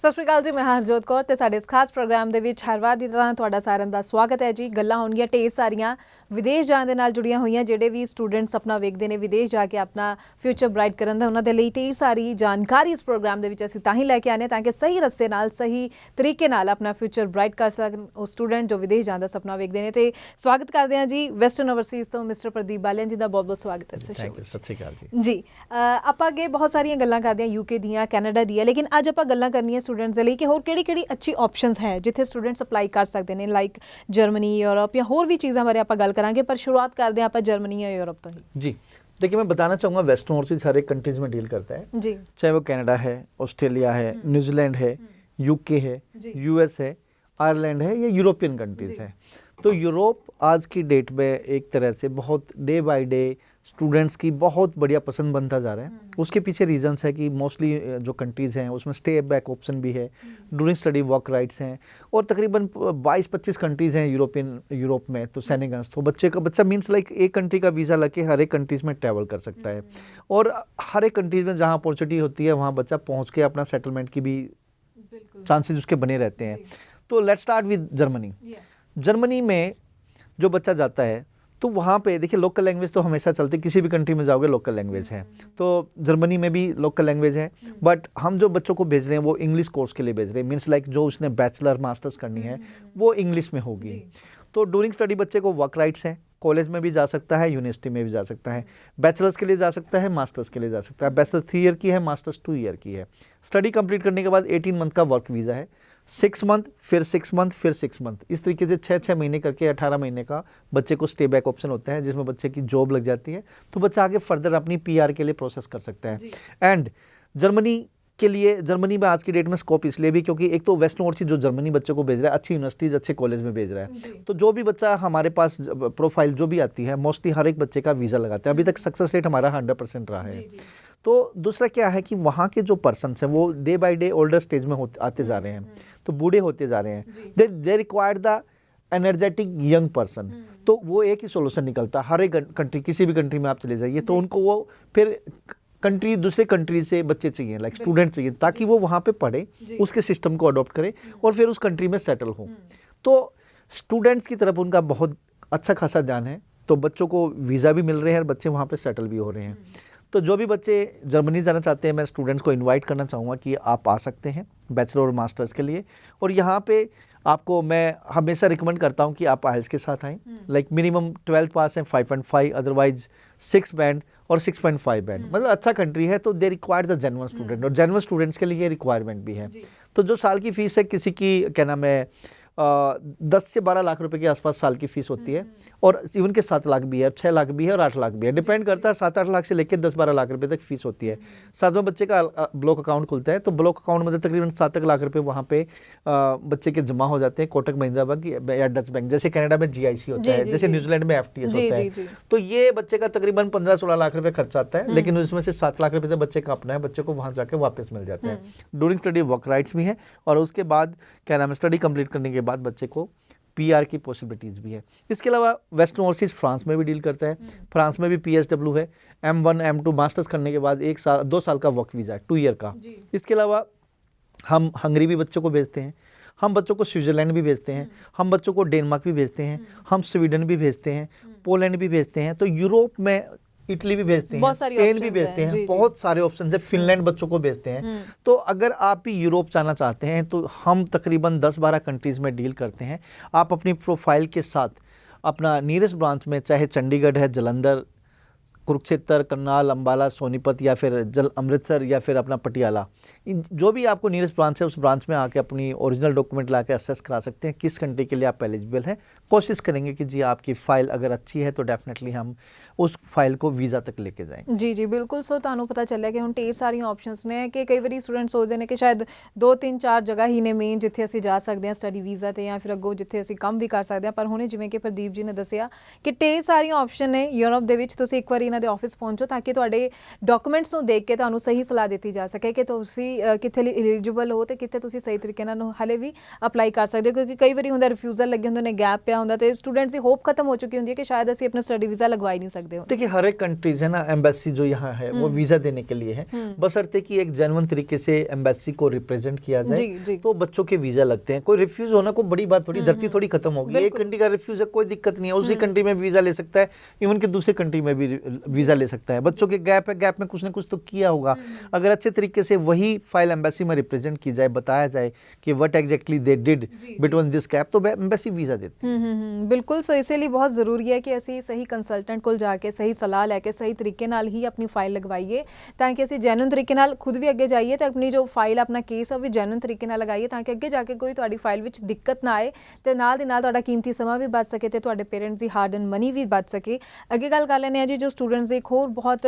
ਸਤਿ ਸ਼੍ਰੀ ਅਕਾਲ ਜੀ, ਮੈਂ ਹਰਜੋਤ ਕੌਰ ਤੇ ਸਾਡੇ ਇਸ ਖਾਸ ਪ੍ਰੋਗਰਾਮ ਦੇ ਵਿੱਚ ਹਰ ਵਾਰ ਦੀ ਤਰ੍ਹਾਂ ਤੁਹਾਡਾ ਸਾਰਿਆਂ ਦਾ ਸਵਾਗਤ ਹੈ ਜੀ। ਗੱਲਾਂ ਹੋਣਗੀਆਂ ਢੇਰ ਸਾਰੀਆਂ ਵਿਦੇਸ਼ ਜਾਣ ਦੇ ਨਾਲ ਜੁੜੀਆਂ ਹੋਈਆਂ। ਜਿਹੜੇ ਵੀ ਸਟੂਡੈਂਟਸ ਆਪਣਾ ਵੇਖਦੇ ਨੇ ਵਿਦੇਸ਼ ਜਾ ਕੇ ਆਪਣਾ ਫਿਊਚਰ ਬ੍ਰਾਈਟ ਕਰਨ ਦਾ, ਉਹਨਾਂ ਦੇ ਲਈ ਢੇਰ ਸਾਰੀ ਜਾਣਕਾਰੀ ਇਸ ਪ੍ਰੋਗਰਾਮ ਦੇ ਵਿੱਚ ਅਸੀਂ ਤਾਂ ਹੀ ਲੈ ਕੇ ਆਉਂਦੇ ਹਾਂ ਤਾਂ ਕਿ ਸਹੀ ਰਸਤੇ ਨਾਲ ਸਹੀ ਤਰੀਕੇ ਨਾਲ ਆਪਣਾ ਫਿਊਚਰ ਬ੍ਰਾਈਟ ਕਰ ਸਕਣ ਉਹ ਸਟੂਡੈਂਟ ਜੋ ਵਿਦੇਸ਼ ਜਾਣ ਦਾ ਸੁਪਨਾ ਵੇਖਦੇ ਨੇ। ਤੇ ਸਵਾਗਤ ਕਰਦੇ ਹਾਂ ਜੀ ਵੈਸਟਰਨ ਓਵਰਸੀਜ਼ ਤੋਂ ਮਿਸਟਰ ਪ੍ਰਦੀਪ ਬਾਲੀਆ ਜੀ ਦਾ ਬਹੁਤ ਬਹੁਤ ਸਵਾਗਤ ਹੈ। ਸਤਿ ਸ਼੍ਰੀ ਅਕਾਲ ਜੀ। ਜੀ ਆਪਾਂ ਅੱਗੇ ਬਹੁਤ ਸਾਰੀਆਂ ਗੱਲਾਂ ਕਰਦੇ ਹਾਂ ਯੂਕੇ ਦੀਆਂ, ਕੈਨੇਡਾ ਦੀਆਂ, ਲੇਕਿਨ ਅੱਜ ਆਪਾਂ ਗੱਲਾਂ ਕਰਨੀਆਂ ਸਟੂਡੈਂਟਸ ਦੇ ਲਈ ਕਿ ਹੋਰ ਕਿਹੜੀ ਅੱਛੀ ਆਪਸ਼ਨਸ ਹੈ ਜਿੱਥੇ ਸਟੂਡੈਂਟਸ ਅਪਲਾਈ ਕਰ ਸਕਦੇ ਨੇ, ਲਾਈਕ ਜਰਮਨੀ, यूरोप या होर भी चीज़ों बारे आप गल करांगे, पर शुरुआत करते हैं आप जर्मनी या यूरोप तो ही। जी देखिए, मैं बताना चाहूँगा वेस्टर्न ओवरसीज हर एक कंट्रीज़ में डील करता है जी, चाहे वो कनाडा है, ऑस्ट्रेलिया है, न्यूजीलैंड है, यूके है, यूएस है, आयरलैंड है या यूरोपियन कंट्रीज़ है। तो यूरोप आज की डेट में एक तरह से बहुत डे बाय डे स्टूडेंट्स की बहुत बढ़िया पसंद बनता जा रहा है। उसके पीछे रीजंस है कि मोस्टली जो कंट्रीज़ हैं उसमें स्टे बैक ऑप्शन भी है, ड्यूरिंग स्टडी वर्क राइट्स हैं, और तकरीबन 22-25 कंट्रीज़ हैं यूरोप में। तो सैनिगन्स तो बच्चा मीन्स लाइक एक कंट्री का वीज़ा लगे हर एक कंट्रीज़ में ट्रैवल कर सकता है, और हर एक कंट्रीज़ में जहाँ अपॉर्चुनिटी होती है वहाँ बच्चा पहुँच के अपना सेटलमेंट की भी चांसेस उसके बने रहते हैं। तो let's start with Germany. Germany में जो बच्चा जाता है तो वहाँ पे देखिए लोकल लैंग्वेज तो हमेशा चलती, किसी भी कंट्री में जाओगे लोकल लैंग्वेज है। तो जर्मनी में भी लोकल लैंग्वेज है, बट हम जो बच्चों को भेज रहे हैं वो इंग्लिश कोर्स के लिए भेज रहे हैं। मीन्स लाइक जो उसने बैचलर मास्टर्स करनी है वो इंग्लिश में होगी। तो ड्यूरिंग स्टडी बच्चे को वर्क राइट्स हैं, कॉलेज में भी जा सकता है, यूनिवर्सिटी में भी जा सकता है, बैचलर्स के लिए जा सकता है, मास्टर्स के लिए जा सकता है। बैचलर्स 3 ईयर की है, मास्टर्स 2 ईयर की है। स्टडी कंप्लीट करने के बाद 18 मंथ का वर्क वीज़ा है, 6 मंथ, फिर 6 मंथ, फिर 6 मंथ, इस तरीके से 6 महीने करके 18 महीने का बच्चे को स्टे बैक ऑप्शन होता है, जिसमें बच्चे की जॉब लग जाती है तो बच्चा आगे फर्दर अपनी PR के लिए प्रोसेस कर सकता है। एंड जर्मनी के लिए, जर्मनी में आज की डेट में स्कोप इसलिए भी क्योंकि एक तो वेस्टर्न ओवरसीज जो जर्मनी बच्चे को भेज रहा है अच्छी यूनिवर्सिटीज़ अच्छे कॉलेज में भेज रहा है, तो जो भी बच्चा हमारे पास प्रोफाइल जो भी आती है मोस्टली हर एक बच्चे का वीज़ा लगाते हैं। अभी तक सक्सेस रेट हमारा 100% रहा है। तो दूसरा क्या है कि वहाँ के जो पर्सन्स हैं वो day by day older stage में आते जा रहे हैं, तो बूढ़े होते जा रहे हैं। They require the energetic young person. तो वो एक ही सोल्यूशन निकलता है, हर एक कंट्री, किसी भी कंट्री में आप चले जाइए तो उनको वो फिर कंट्री, दूसरे कंट्री से बच्चे चाहिए, लाइक स्टूडेंट चाहिए, ताकि वो वहाँ पे पढ़े, उसके सिस्टम को अडॉप्ट करें और फिर उस कंट्री में सेटल हो। तो स्टूडेंट्स की तरफ उनका बहुत अच्छा खासा ध्यान है, तो बच्चों को वीज़ा भी मिल रहे हैं और बच्चे वहाँ पे सेटल भी हो रहे हैं। तो जो भी बच्चे जर्मनी जाना चाहते हैं मैं स्टूडेंट्स को इनवाइट करना चाहूँगा कि आप आ सकते हैं बैचलर और मास्टर्स के लिए। और यहाँ पे आपको मैं हमेशा रिकमेंड करता हूँ कि आप IELTS के साथ आएँ, लाइक मिनिमम 12th पास है, 5.5, अदरवाइज 6 बैंड और 6.5 बैंड, मतलब अच्छा कंट्री है। तो they require the genuine student, और जेन्युइन स्टूडेंट्स के लिए रिक्वायरमेंट भी है। तो जो साल की फ़ीस है किसी की क्या नाम है 10 से 12 लाख रुपए के आसपास साल की फ़ीस होती है, और इवन के 7 लाख भी है, 6 लाख भी है और 8 लाख भी है, डिपेंड करता है। 7-8 लाख से लेकर 10-12 लाख रुपए तक फ़ीस होती है। 7वें बच्चे का ब्लॉक अकाउंट खुलता है, तो ब्लॉक अकाउंट में तकरीबन 7 लाख रुपए वहाँ पे बच्चे के जमा हो जाते हैं, कोटक महिंद्रा बैंक या डच बैंक, जैसे कनाडा में GIC होता है, जैसे न्यूजीलैंड में FTS होता है। तो ये बच्चे का तकरीबन 15-16 लाख रुपए खर्च आता है, लेकिन उसमें से 7 लाख रुपए बच्चे का अपना है, बच्चे को वहाँ जाकर वापस मिल जाता है। ड्यूरिंग स्टडी वर्क राइट्स भी है, और उसके बाद क्या नाम है स्टडी कंप्लीट करने के बाद बच्चे को PR की पॉसिबिलिटीज़ भी है। इसके अलावा वेस्टर्न ओवरसीज फ्रांस में भी डील करता है, फ्रांस में भी PSW है, M1 M2 मास्टर्स करने के बाद 2 साल का वर्क वीज़ा है, 2 ईयर का। इसके अलावा हम हंगरी भी बच्चों को भेजते हैं, हम बच्चों को स्विट्ज़रलैंड भी भेजते हैं, हम बच्चों को डेनमार्क भी भेजते हैं, हम स्वीडन भी भेजते हैं, पोलैंड भी भेजते हैं। तो यूरोप में इटली भी भेजते हैं, स्पेन भी भेजते हैं, बहुत सारे ऑप्शन है, फिनलैंड बच्चों को भेजते हैं। तो अगर आप भी यूरोप जाना चाहते हैं तो हम तकरीबन 10-12 कंट्रीज़ में डील करते हैं। आप अपनी प्रोफाइल के साथ अपना नियरेस्ट ब्रांच में, चाहे चंडीगढ़ है, जलंधर, कुरुक्षेत्र, करनाल, अम्बाला, सोनीपत, या फिर अमृतसर, या फिर अपना पटियाला, इन जो भी आपको नियरेस्ट ब्रांच है उस ब्रांच में आके अपनी ओरिजिनल डॉक्यूमेंट ला के असेस करा सकते हैं किस कंट्री के लिए आप एलिजिबल हैं। कोशिश करेंगे कि जी आपकी फ़ाइल अगर अच्छी है तो डेफिनेटली हम उस फाइल को वीज़ा तक लेके जाएंगे। जी जी बिल्कुल। सो ਤੁਹਾਨੂੰ ਪਤਾ ਚੱਲਿਆ ਕਿ ਹੁਣ ਢੇਰ ਸਾਰੀਆਂ ਆਪਸ਼ਨਸ ਨੇ ਕਿ ਕਈ ਵਾਰੀ ਸਟੂਡੈਂਟ ਸੋਚਦੇ ਨੇ ਕਿ ਸ਼ਾਇਦ 2-3-4 ਜਗ੍ਹਾ ਹੀ ਨੇ ਮੇਨ ਜਿੱਥੇ ਅਸੀਂ ਜਾ ਸਕਦੇ ਹਾਂ ਸਟੱਡੀ ਵੀਜ਼ਾ ਤੇ, ਜਾਂ ਫਿਰ ਅੱਗੋਂ ਜਿੱਥੇ ਅਸੀਂ ਕੰਮ ਵੀ ਕਰ ਸਕਦੇ ਹਾਂ। ਪਰ ਹੁਣੇ ਜਿਵੇਂ ਕਿ ਪ੍ਰਦੀਪ ਜੀ ਨੇ ਦੱਸਿਆ ਕਿ ਢੇਰ ਸਾਰੀਆਂ ਆਪਸ਼ਨ ਨੇ ਯੂਰਪ ਦੇ ਵਿੱਚ, ਤੁਸੀਂ ਇੱਕ ਵਾਰੀ ਇਹਨਾਂ ਦੇ ਆਫਿਸ ਪਹੁੰਚੋ ਤਾਂ ਕਿ ਤੁਹਾਡੇ ਡਾਕੂਮੈਂਟਸ ਨੂੰ ਦੇਖ ਕੇ ਤੁਹਾਨੂੰ ਸਹੀ ਸਲਾਹ ਦਿੱਤੀ ਜਾ ਸਕੇ ਕਿ ਤੁਸੀਂ ਕਿੱਥੇ ਲਈ ਐਲੀਜੀਬਲ ਹੋ ਤੇ ਕਿੱਥੇ ਤੁਸੀਂ ਸਹੀ ਤਰੀਕੇ ਨਾਲ ਹਾਲੇ ਵੀ ਅਪਲਾਈ ਕਰ ਸਕਦੇ ਹੋ, ਕਿਉਂਕਿ ਕਈ ਵਾਰੀ ਹੁੰਦਾ ਰਿਫਿਊਜ਼ਲ ਲੱਗੇ ਹੁੰਦੇ ਨੇ, ਗੈਪ ਪਿਆ ਹੁੰਦਾ ਤੇ स्टूडेंट्स की होप खत्म हो चुकी होती है कि शायद ਅਸੀਂ अपना स्टडी वीज़ा लगवा ही नहीं सकते हो। देखिए हर एक कंट्रीज है ना, एम्बेसी जो यहाँ है वो वीज़ा देने के लिए है, बशर्ते कि एक जेन्युइन तरीके से एम्बेसी को रिप्रेजेंट किया जाए तो बच्चों के वीज़ा लगते हैं। कोई रिफ्यूज़ होना कोई बड़ी बात थोड़ी, धरती थोड़ी खत्म होगी। एक कंट्री का रिफ्यूज़ है कोई दिक्कत नहीं है, उसी कंट्री में वीज़ा ले सकता है, इवन कि दूसरी कंट्री में भी वीज़ा ले सकता है। बच्चों के गैप है, गैप में कुछ ना कुछ तो किया होगा। अगर अच्छे तरीके से वही फाइल एम्बेसी में रिप्रेजेंट की जाए, बताया जाए कि what exactly they did between this gap, तो एम्बेसी वीज़ा देती है। बिल्कुल। सो इसीलिए बहुत ਜ਼ਰੂਰੀ ਹੈ ਕਿ ਅਸੀਂ ਸਹੀ ਕੰਸਲਟੈਂਟ ਕੋਲ ਜਾ ਕੇ ਸਹੀ ਸਲਾਹ ਲੈ ਕੇ ਸਹੀ ਤਰੀਕੇ ਨਾਲ ਹੀ ਆਪਣੀ ਫਾਈਲ ਲਗਵਾਈਏ ਤਾਂ ਕਿ ਅਸੀਂ ਜੈਨੂਇਨ ਤਰੀਕੇ ਨਾਲ ਖੁਦ ਵੀ ਅੱਗੇ ਜਾਈਏ ਤੇ ਆਪਣੀ ਜੋ ਫਾਈਲ ਆਪਣਾ ਕੇਸ ਆ ਵੀ ਜੈਨੂਇਨ ਤਰੀਕੇ ਨਾਲ ਲਗਾਈਏ ਤਾਂ ਕਿ ਅੱਗੇ ਜਾ ਕੇ ਕੋਈ ਤੁਹਾਡੀ ਫਾਈਲ ਵਿੱਚ ਦਿੱਕਤ ਨਾ ਆਏ ਤੇ ਨਾਲ ਦੀ ਨਾਲ ਤੁਹਾਡਾ ਕੀਮਤੀ ਸਮਾਂ ਵੀ ਬਚ ਸਕੇ ਤੇ ਤੁਹਾਡੇ parents the hard and money ਵੀ ਬਚ ਸਕੇ। ਅੱਗੇ ਗੱਲ ਕਰ ਲੈਂਦੇ ਹਾਂ ਜੀ, ਜੋ ਸਟੂਡੈਂਟਸ ਦੀ ਇੱਕ ਹੋਰ ਬਹੁਤ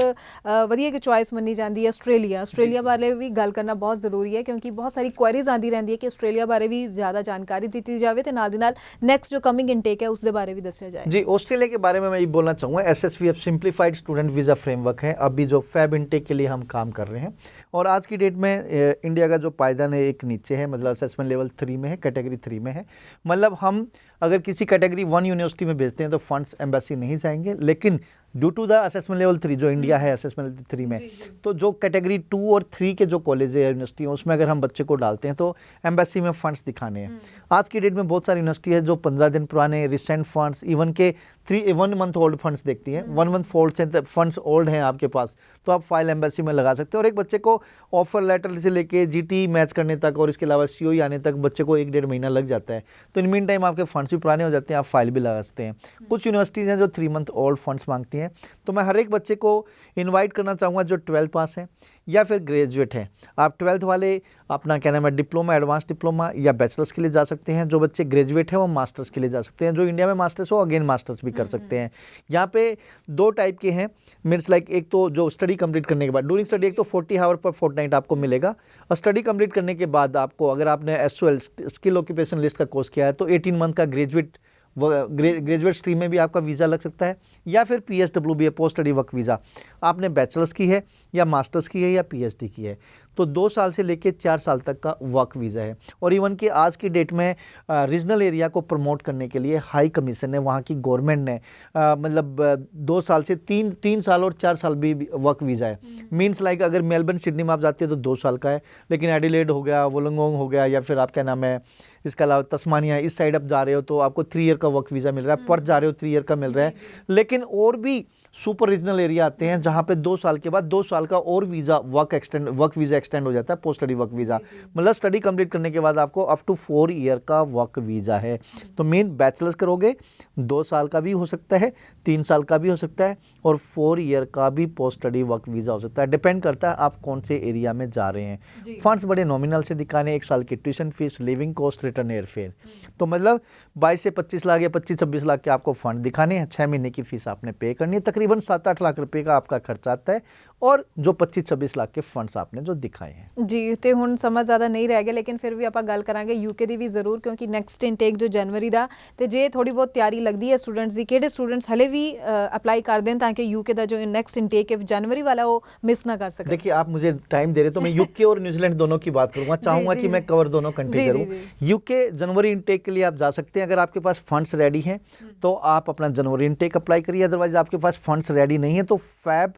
ਵਧੀਆ ਇੱਕ ਚੋਇਸ ਮੰਨੀ ਜਾਂਦੀ ਹੈ ਆਸਟ੍ਰੇਲੀਆ ਬਾਰੇ ਵੀ ਗੱਲ ਕਰਨਾ ਬਹੁਤ ਜ਼ਰੂਰੀ ਹੈ ਕਿਉਂਕਿ ਬਹੁਤ ਸਾਰੀ ਕੁਐਰੀਜ਼ ਆਉਂਦੀ ਰਹਿੰਦੀ ਹੈ ਕਿ ਆਸਟ੍ਰੇਲੀਆ ਬਾਰੇ ਵੀ ਜ਼ਿਆਦਾ ਜਾਣਕਾਰੀ ਦਿੱਤੀ ਜਾਵੇ ਤੇ ਨਾਲ ਦੀ ਨਾਲ ਨੈਕਸਟ ਜੋ ਕਮਿੰਗ ਇਨਟੇਕ ਹੈ ਉਸ ਦੇ ਬਾਰੇ ਵੀ ਦੱਸਿਆ ਜਾਏ। जी, ऑस्ट्रेलिया के बारे में मैं ये बोलना चाहूँगा, SSVF simplified student visa framework है अभी जो फैब इनटेक के लिए हम काम कर रहे हैं। और आज की डेट में इंडिया का जो पायदान है एक नीचे है, मतलब असेसमेंट लेवल 3 में है, कैटेगरी 3 में है। मतलब हम अगर किसी कैटेगरी 1 यूनिवर्सिटी में भेजते हैं तो फंड्स एम्बेसी नहीं जाएंगे, लेकिन due to the assessment level 3 जो इंडिया है असेसमेंट लेवल 3 में, तो जो कैटेगरी 2 और 3 के जो कॉलेज है यूनिवर्सिटी हैं उसमें अगर हम बच्चे को डालते हैं तो एम्बेसी में फ़ंड्स दिखाने हैं। आज की डेट में बहुत सारी यूनिवर्सिटी है जो 15 दिन पुराने रिसेंट फंड्स, इवन के 1 मंथ ओल्ड फंड्स देखती हैं। 1 मंथ ओल्ड से फंड्स ओल्ड हैं आपके पास तो आप फाइल एम्बेसी में लगा सकते हो। और एक बच्चे को ऑफर लेटर से लेके GT मैच करने तक और इसके अलावा COE आने तक बच्चे को 1-1.5 महीना लग जाता है, तो इन मीन टाइम आपके फंड्स भी पुराने हो जाते हैं, आप फाइल भी लगा सकते हैं। कुछ यूनिवर्सिटीज़ हैं जो 3 मंथ ओल्ड फंड्स मांगती हैं, तो मैं हर एक बच्चे को इनवाइट करना चाहूँगा जो 12th पास है या फिर ग्रेजुएट हैं। आप 12th वाले अपना क्या नाम है डिप्लोमा, एडवांस डिप्लोमा या बैचलर्स के लिए जा सकते हैं। जो बच्चे ग्रेजुएट हैं वो मास्टर्स के लिए जा सकते हैं। जो इंडिया में मास्टर्स हो अगेन मास्टर्स भी कर सकते हैं। यहाँ पे 2 टाइप के हैं, मीन्स लाइक एक तो जो स्टडी कंप्लीट करने के बाद ड्यूरिंग स्टडी एक तो 40 आवर पर फोर्टनाइट आपको मिलेगा, और स्टडी कंप्लीट करने के बाद आपको अगर आपने SOL स्किल ऑक्यूपेशन लिस्ट का कोर्स किया है तो 18 मंथ का ग्रेजुएट स्ट्रीम में भी आपका वीज़ा लग सकता है, या फिर PSW भी है, पोस्ट स्टडी वर्क वीज़ा। आपने बैचलर्स की है या मास्टर्स की है या PhD की है तो 2 साल से लेके 4 साल तक का वर्क वीज़ा है। और इवन कि आज की डेट में रीजनल एरिया को प्रमोट करने के लिए हाई कमीशन ने, वहाँ की गवर्नमेंट ने मतलब 2 साल से 3 साल और 4 साल भी वर्क वीज़ा है। मीन्स लाइक अगर मेलबर्न सिडनी में आप जाते हैं तो 2 साल का है, लेकिन एडिलेड हो गया, वोलोंगोंग हो गया, या फिर आप क्या नाम है इसके अलावा तस्मानिया इस साइड आप जा रहे हो तो आपको 3 ईयर का वर्क वीज़ा मिल रहा है। पर्थ जा रहे हो 3 ईयर का मिल रहा है। लेकिन और भी सुपर रीजनल एरिया आते हैं जहाँ पे 2 साल के बाद 2 साल का और वीज़ा वर्क वीज़ा एक्सटेंड हो जाता है, पोस्ट स्टडी वर्क वीज़ा। मतलब स्टडी कंप्लीट करने के बाद आपको अप टू 4 ईयर का वर्क वीज़ा है। तो मेन बैचलर्स करोगे 2 साल का भी हो सकता है, 3 साल का भी हो सकता है, और 4 ईयर का भी पोस्ट स्टडी वर्क वीज़ा हो सकता है। डिपेंड करता है आप कौन से एरिया में जा रहे हैं। फंड्स बड़े नॉमिनल से दिखाने, 1 साल की tuition fees, living cost, return air fare, तो मतलब 22 से 25 लाख या 25-26 लाख के आपको फंड दिखाने हैं। 6 महीने की फीस आपने पे करनी है, तकरीबन 7-8 लाख रुपए का आपका खर्चा आता है, और जो 25-26 लाख के फंड्स आपने जो दिखाए हैं जी। ਤੇ ਹੁਣ ਸਮਾਂ ਜ਼ਿਆਦਾ ਨਹੀਂ ਰਹਿ ਗਿਆ, ਲੇਕਿਨ ਫਿਰ ਵੀ ਆਪਾਂ ਗੱਲ ਕਰਾਂਗੇ UK ਦੀ ਵੀ ਜ਼ਰੂਰ, ਕਿਉਂਕਿ ਨੈਕਸਟ ਇਨਟੇਕ ਜੋ ਜਨਵਰੀ ਦਾ, ਤੇ ਜੇ ਥੋੜੀ ਬਹੁਤ ਤਿਆਰੀ ਲੱਗਦੀ ਹੈ ਸਟੂਡੈਂਟਸ ਦੀ, ਕਿਹੜੇ ਸਟੂਡੈਂट्स ਹਲੇ ਵੀ ਅਪਲਾਈ ਕਰ ਦੇਣ ਤਾਂ ਕਿ UK ਦਾ जो नेक्स्ट इनटेक है जनवरी वाला वो मिस ना कर सके। देखिए आप मुझे टाइम दे रहे तो मैं UK और न्यूजीलैंड दोनों की बात करूंगा, चाहूंगा कि मैं कवर दोनों कंट्री करूं। UK जनवरी इनटेक के लिए आप जा सकते हैं। अगर आपके पास फंड्स रेडी हैं तो आप अपना जनवरी इनटेक अप्लाई करिए, अदरवाइज आपके पास फंड्स रेडी नहीं है तो फैब,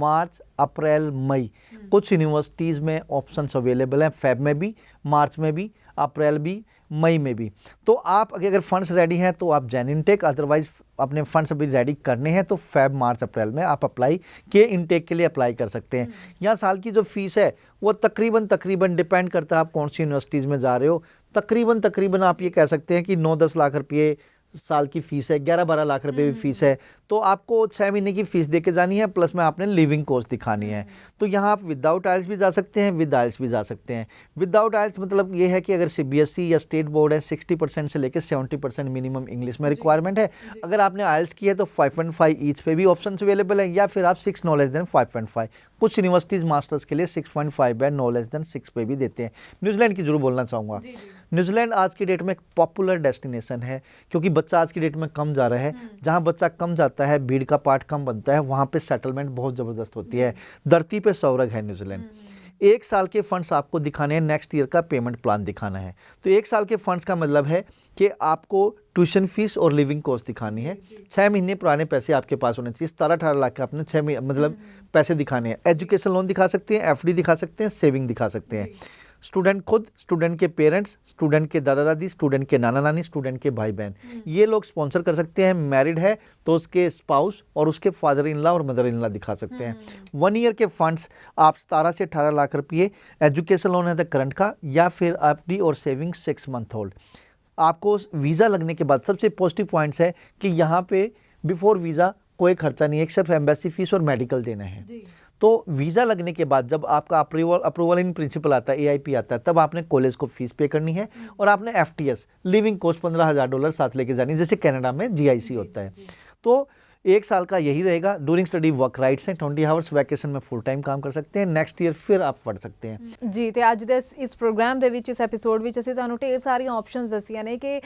मार्च, अप्रैल, मई कुछ यूनिवर्सिटीज़ में ऑप्शंस अवेलेबल हैं, फैब में भी, मार्च में भी, अप्रैल भी, मई में भी। तो आप अगर फंड्स रेडी हैं तो आप जैन इनटेक, अदरवाइज अपने फंड्स अभी रेडी करने हैं तो फैब, मार्च, अप्रैल में आप अप्लाई के इनटेक के लिए अप्लाई कर सकते हैं। यहाँ साल की जो फीस है वो तकरीबन डिपेंड करता है आप कौन सी यूनिवर्सिटीज़ में जा रहे हो। तकरीबन आप ये कह सकते हैं कि 9-10 लाख रुपये साल की फ़ीस है, 11-12 लाख रुपए भी फीस है। तो आपको 6 महीने की फ़ीस दे के जानी है, प्लस में आपने लिविंग कॉस्ट दिखानी है। तो यहाँ आप विदाउट आइल्स भी जा सकते हैं, विद आइल्स भी जा सकते हैं। विदाउट आइल्स मतलब ये है कि अगर CBSE या स्टेट बोर्ड है 60% से लेकर 70% मिनिमम इंग्लिश में रिक्वायरमेंट है। अगर आपने आइल्स की है तो 5.5 ईच पे भी ऑप्शन अवेलेबल है, या फिर आप 6 नो लेस देन 5.5। कुछ यूनिवर्सिटीज़ मास्टर्स के लिए 6.5 है, नो लेस देन 6 पे भी देते हैं। न्यूजीलैंड की जरूर बोलना चाहूँगा। न्यूजीलैंड आज की डेट में एक पॉपुलर डेस्टिनेशन है, क्योंकि बच्चा आज की डेट में कम जा रहा है। जहाँ बच्चा कम जाता जाता है, भीड़ का पार्ट कम बनता है, वहाँ पे सेटलमेंट बहुत ज़बरदस्त होती है। धरती पे स्वर्ग है न्यूजीलैंड। 1 साल के फंड्स आपको दिखाने हैं, नेक्स्ट ईयर का पेमेंट प्लान दिखाना है। तो 1 साल के फंड्स का मतलब है कि आपको ट्यूशन फीस और लिविंग कॉस्ट दिखानी है। 6 महीने पुराने पैसे आपके पास होने चाहिए। 17-18 लाख के आपने 6 मतलब पैसे दिखाने हैं। एजुकेशन लोन दिखा सकते हैं, एफडी दिखा सकते हैं, सेविंग दिखा सकते हैं। स्टूडेंट खुद, स्टूडेंट के पेरेंट्स, स्टूडेंट के दादा दादी, स्टूडेंट के नाना नानी, स्टूडेंट के भाई बहन, ये लोग स्पॉन्सर कर सकते हैं। मैरिड है तो उसके स्पाउस और उसके फादर इन लॉ और मदर इन लॉ दिखा सकते हैं। 1 ईयर के फंड्स आप 17 से 18 लाख रुपये, एजुकेशन लोन है द करंट का, या फिर एफडी और सेविंग 6 मंथ होल्ड। आपको वीज़ा लगने के बाद सबसे पॉजिटिव पॉइंट्स है कि यहाँ पे बिफोर वीज़ा कोई खर्चा नहीं है, सिर्फ एम्बेसी फीस और मेडिकल देना है। तो वीज़ा लगने के बाद जब आपका अप्रूवल इन प्रिंसिपल आता है, AIP आता है, तब आपने कॉलेज को फीस पे करनी है और आपने FTS लिविंग कॉस्ट $15,000 साथ लेके जानी है, जैसे कनाडा में GIC होता है। तो 1 साल का यही रहेगा। ड्यूरिंग स्टडी वर्क राइट्स हैं, 20 आवर्स, वैकेशन में फुल टाइम काम कर सकते हैं। नेक्स्ट ईयर फिर आप पढ़ सकते हैं जी। ਤੇ ਅੱਜ ਦੇ ਇਸ ਪ੍ਰੋਗਰਾਮ ਦੇ ਵਿੱਚ, ਇਸ ਐਪੀਸੋਡ ਵਿੱਚ ਅਸੀਂ ਤੁਹਾਨੂੰ ਢੇਰ ਸਾਰੀਆਂ ਆਪਸ਼ਨਸ ਦੱਸੀਆਂ ਨੇ ਕਿ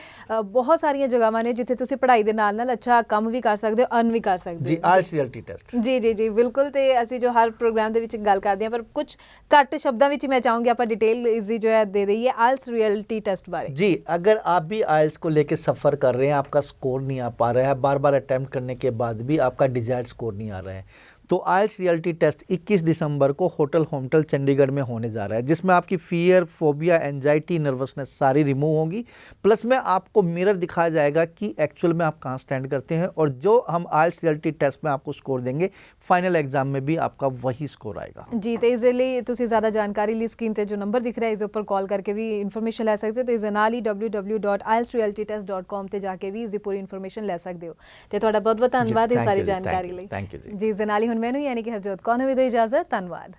ਬਹੁਤ ਸਾਰੀਆਂ ਜਗ੍ਹਾਵਾਂ ਨੇ ਜਿੱਥੇ ਤੁਸੀਂ ਪੜ੍ਹਾਈ ਦੇ ਨਾਲ ਨਾਲ ਅੱਛਾ ਕੰਮ ਵੀ ਕਰ ਸਕਦੇ ਹੋ, ਅਰਨ ਵੀ ਕਰ ਸਕਦੇ ਜੀ। ਹੋ। IELTS ਰਿਐਲਿਟੀ ਟੈਸਟ ਜੀ ਬਿਲਕੁਲ। ਤੇ ਅਸੀਂ ਜੋ ਹਰ ਪ੍ਰੋਗਰਾਮ ਦੇ ਵਿੱਚ ਗੱਲ ਕਰਦੇ ਹਾਂ, ਪਰ ਕੁਝ ਘੱਟ ਸ਼ਬਦਾਂ ਵਿੱਚ ਮੈਂ ਚਾਹੂੰਗੀ ਆਪਾਂ डिटेल इसी जो है दे दीजिए IELTS रियलिटी टेस्ट बारे। जी, अगर आप भी IELTS को लेके सफ़र कर रहे हैं, आपका स्कोर नहीं आ पा रहा है, बार बार अटैम्प्ट करने के बाद भी आपका डिजायर्ड स्कोर नहीं आ रहा है, तो IELTS रियलिटी टेस्ट 21 दिसंबर को होटल होमटल चंडीगढ़ में होने जा रहा है, जिसमें आपकी फियर, फोबिया, एंजाइटी, नर्वसनेस सारी रिमूव होगी। प्लस में आपको मिरर दिखाया जाएगा कि एक्चुअल में आप कहाँ स्टैंड करते हैं, और जो हम IELTS रियलिटी टेस्ट में आपको स्कोर देंगे, फाइनल एग्जाम में भी आपका वही स्कोर आएगा। जी। तो इस ਲਈ ਤੁਸੀਂ ਜ਼ਿਆਦਾ ਜਾਣਕਾਰੀ ਲਈ ਸਕਰੀਨ ਤੇ ਜੋ ਨੰਬਰ ਦਿਖ ਰਿਹਾ ਹੈ ਇਸ ਉੱਪਰ ਕਾਲ ਕਰਕੇ ਵੀ ਇਨਫੋਰਮੇਸ਼ਨ ਲੈ ਸਕਦੇ ਹੋ। ਤੇ ਇਸ ਦੇ ਨਾਲ ਹੀ www.ieltsrealitytest.com ਤੇ ਜਾ ਕੇ ਵੀ ਇਸ ਦੀ ਪੂਰੀ ਇਨਫੋਰਮੇਸ਼ਨ ਲੈ ਸਕਦੇ ਹੋ। ਤੇ ਤੁਹਾਡਾ ਬਹੁਤ ਬਹੁਤ ਧੰਨਵਾਦ ਇਸ ਸਾਰੀ ਜਾਣਕਾਰੀ ਲਈ। थैंक यू जी। ਜੀ ਇਸ ਦੇ ਨਾਲ ਹੀ ਹੁਣ ਮੈਨੂੰ ਯਾਨੀ ਕਿ ਹਰਜੋਤ ਕੌਰ ਨੂੰ ਵੀ ਦਿਓ ਇਜਾਜ਼ਤ। ਧੰਨਵਾਦ।